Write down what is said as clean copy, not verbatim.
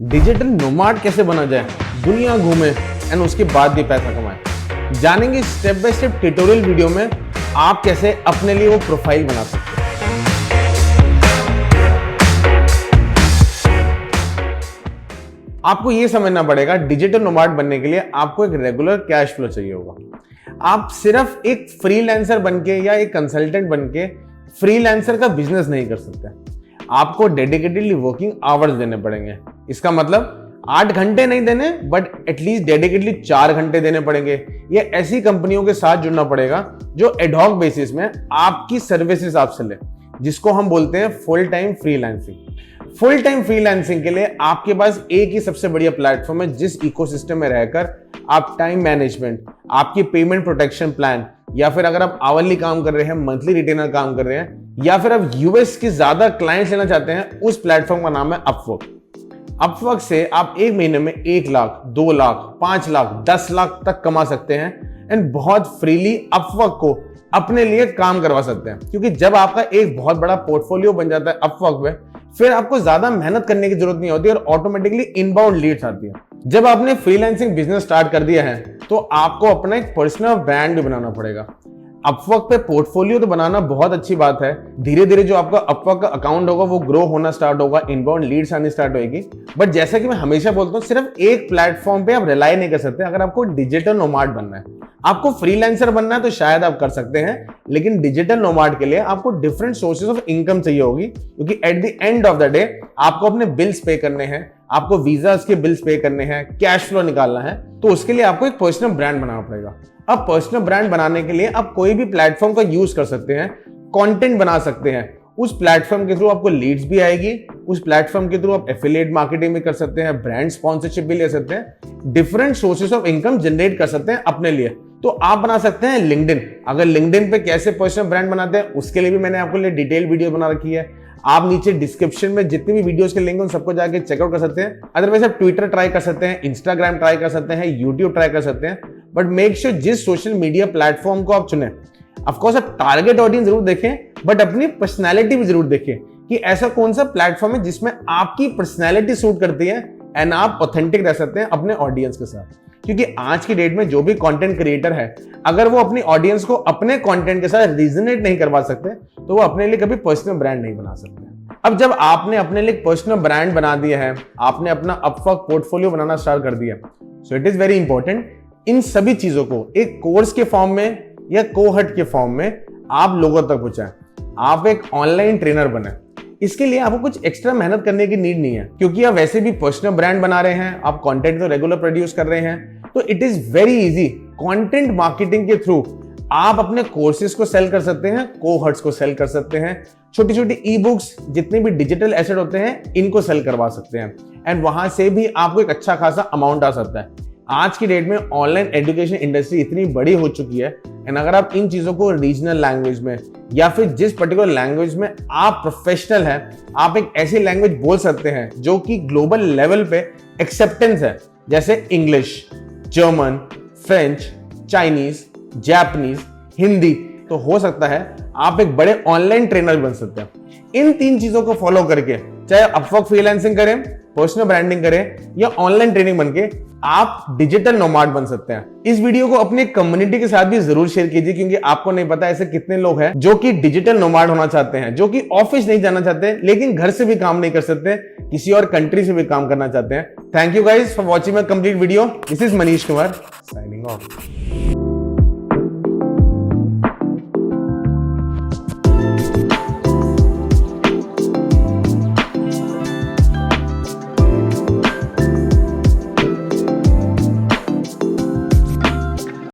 Digital nomad कैसे बना जाए, दुनिया घूमे एंड उसके बाद भी पैसा कमाए। जानेंगे step by step tutorial video में आप कैसे अपने लिए वो प्रोफाइल बना सकते हैं। आपको ये समझना पड़ेगा डिजिटल नोमाड बनने के लिए आपको एक रेगुलर कैश फ्लो चाहिए होगा। आप सिर्फ एक फ्रीलांसर बनके या एक कंसल्टेंट बनके फ्रीलांसर का बिजनेस नहीं कर सकते। आपको डेडिकेटेडली वर्किंग आवर्स देने पड़ेंगे। इसका मतलब 8 घंटे नहीं देने, बट एटलीस्ट डेडिकेटली 4 घंटे देने पड़ेंगे। ये ऐसी कंपनियों के साथ जुड़ना पड़ेगा जो एडहॉक बेसिस में आपकी सर्विसेज आपसे ले, जिसको हम बोलते हैं full time freelancing. Full time freelancing के लिए आपके पास एक ही सबसे बढ़िया प्लेटफॉर्म है, जिस इकोसिस्टम में रहकर आप टाइम मैनेजमेंट, आपकी पेमेंट प्रोटेक्शन प्लान, या फिर अगर आप आवरली काम कर रहे हैं, मंथली रिटेनर काम कर रहे हैं, या फिर आप यूएस के ज्यादा क्लाइंट्स लेना चाहते हैं, उस प्लेटफॉर्म का नाम है अपवर्क। अपवर्क से आप एक महीने में 1 लाख, 2 लाख, 5 लाख, 10 लाख तक कमा सकते हैं एंड बहुत फ्रीली अपवर्क को अपने लिए काम करवा सकते हैं। क्योंकि जब आपका एक बहुत बड़ा पोर्टफोलियो बन जाता है अपवर्क में, फिर आपको ज्यादा मेहनत करने की जरूरत नहीं होती और ऑटोमेटिकली इनबाउंड लीड्स आती है। जब आपने फ्रीलांसिंग बिजनेस स्टार्ट कर दिया है तो आपको अपना एक पर्सनल ब्रांड भी बनाना पड़ेगा। अपवर्क पे पोर्टफोलियो तो बनाना बहुत अच्छी बात है। धीरे धीरे जो आपका अपवर्क का अकाउंट होगा वो ग्रो होना स्टार्ट होगा, इनबाउंड लीड्स आनी स्टार्ट होगी। बट जैसा कि मैं हमेशा बोलता हूँ, सिर्फ एक प्लेटफॉर्म पे आप रिलाई नहीं कर सकते। अगर आपको डिजिटल नोमाड बनना है, आपको फ्रीलांसर बनना है, तो शायद आप कर सकते हैं, लेकिन डिजिटल नोमाड के लिए आपको डिफरेंट सोर्सेज ऑफ इनकम चाहिए होगी। क्योंकि at the end of the day आपको अपने बिल्स पे करने हैं, आपको वीजास के बिल्स पे करने हैं, कैश फ्लो निकालना है, तो उसके लिए आपको एक पर्सनल ब्रांड बनाना पड़ेगा। अब पर्सनल ब्रांड बनाने के लिए आप कोई भी प्लेटफॉर्म का यूज कर सकते हैं, कंटेंट बना सकते हैं। उस प्लेटफॉर्म के थ्रू आपको लीड्स भी आएगी, उस प्लेटफॉर्म के थ्रू आप एफिलिएट मार्केटिंग भी कर सकते हैं, ब्रांड स्पॉन्सरशिप भी ले सकते हैं, different sources of income generate कर सकते हैं अपने लिए। तो आप बना सकते हैं लिंक्डइन। अगर लिंक्डइन पे कैसे पर्सनल ब्रांड बनाते हैं, उसके लिए भी मैंने आपके लिए डिटेल वीडियो बना रखी है। आप नीचे डिस्क्रिप्शन में जितनी भी वीडियोस के लिंक हैं उन सबको जाके चेकआउट कर सकते हैं। अदरवाइज आप ट्विटर ट्राई कर सकते हैं, इंस्टाग्राम ट्राई कर सकते हैं, यूट्यूब ट्राई कर सकते हैं। बट मेक श्योर जिस सोशल मीडिया प्लेटफॉर्म को आप चुने, ऑफकोर्स आप टारगेट ऑडियंस जरूर देखें, बट अपनी पर्सनैलिटी भी जरूर देखें कि ऐसा कौन सा प्लेटफॉर्म है जिसमें आपकी पर्सनैलिटी सूट करती है एंड आप ऑथेंटिक रह सकते हैं अपने ऑडियंस के साथ। क्योंकि आज की डेट में जो भी कंटेंट क्रिएटर है, अगर वो अपनी ऑडियंस को अपने कंटेंट के साथ रिजोनेट नहीं करवा सकते, तो वो अपने लिए कभी पर्सनल ब्रांड नहीं बना सकते। अब जब आपने अपने लिए पर्सनल ब्रांड बना दिया है, आपने अपना अपवर्क पोर्टफोलियो बनाना स्टार्ट कर दिया, so it is very important in सभी चीजों को एक कोर्स के फॉर्म में या कोहर्ट के फॉर्म में आप लोगों तक पहुंचाएं। आप एक ऑनलाइन ट्रेनर बने। इसके लिए आपको कुछ एक्स्ट्रा मेहनत करने की नीड नहीं है, क्योंकि आप वैसे भी पर्सनल ब्रांड बना रहे हैं, आप कंटेंट तो रेगुलर प्रोड्यूस कर रहे हैं, तो it is very easy. Content marketing के थ्रू आप अपने कोर्सेज को सेल कर सकते हैं, कोहर्ट्स को सेल कर सकते हैं, छोटी छोटी ई बुक्स, जितने भी डिजिटल एसेट होते हैं, इनको सेल करवा सकते हैं एंड वहां से भी आपको एक अच्छा खासा अमाउंट आ सकता है। आज की डेट में ऑनलाइन एजुकेशन इंडस्ट्री इतनी बड़ी हो चुकी है एंड अगर आप इन चीजों को रीजनल लैंग्वेज में या फिर जिस पर्टिकुलर लैंग्वेज में आप प्रोफेशनल हैं, आप एक ऐसी लैंग्वेज बोल सकते हैं जो कि ग्लोबल लेवल पे एक्सेप्टेंस है, जैसे English, German, French, Chinese, Japanese, Hindi, तो हो सकता है आप एक बड़े ऑनलाइन ट्रेनर बन सकते हैं। इन 3 चीजों को फॉलो करके, चाहे अपवर्क फ्रीलांसिंग करें, पर्सनल ब्रांडिंग करें या ऑनलाइन ट्रेनिंग बनके, आप डिजिटल नोमाड बन सकते हैं। इस वीडियो को अपनी कम्युनिटी के साथ भी जरूर शेयर कीजिए, क्योंकि आपको नहीं पता ऐसे कितने लोग हैं जो कि डिजिटल नोमाड होना चाहते हैं, जो कि ऑफिस नहीं जाना चाहते, लेकिन घर से भी काम नहीं कर सकते, किसी और कंट्री से भी काम करना चाहते हैं। Thank you guys for watching my complete video. This is Manish Kumar signing off.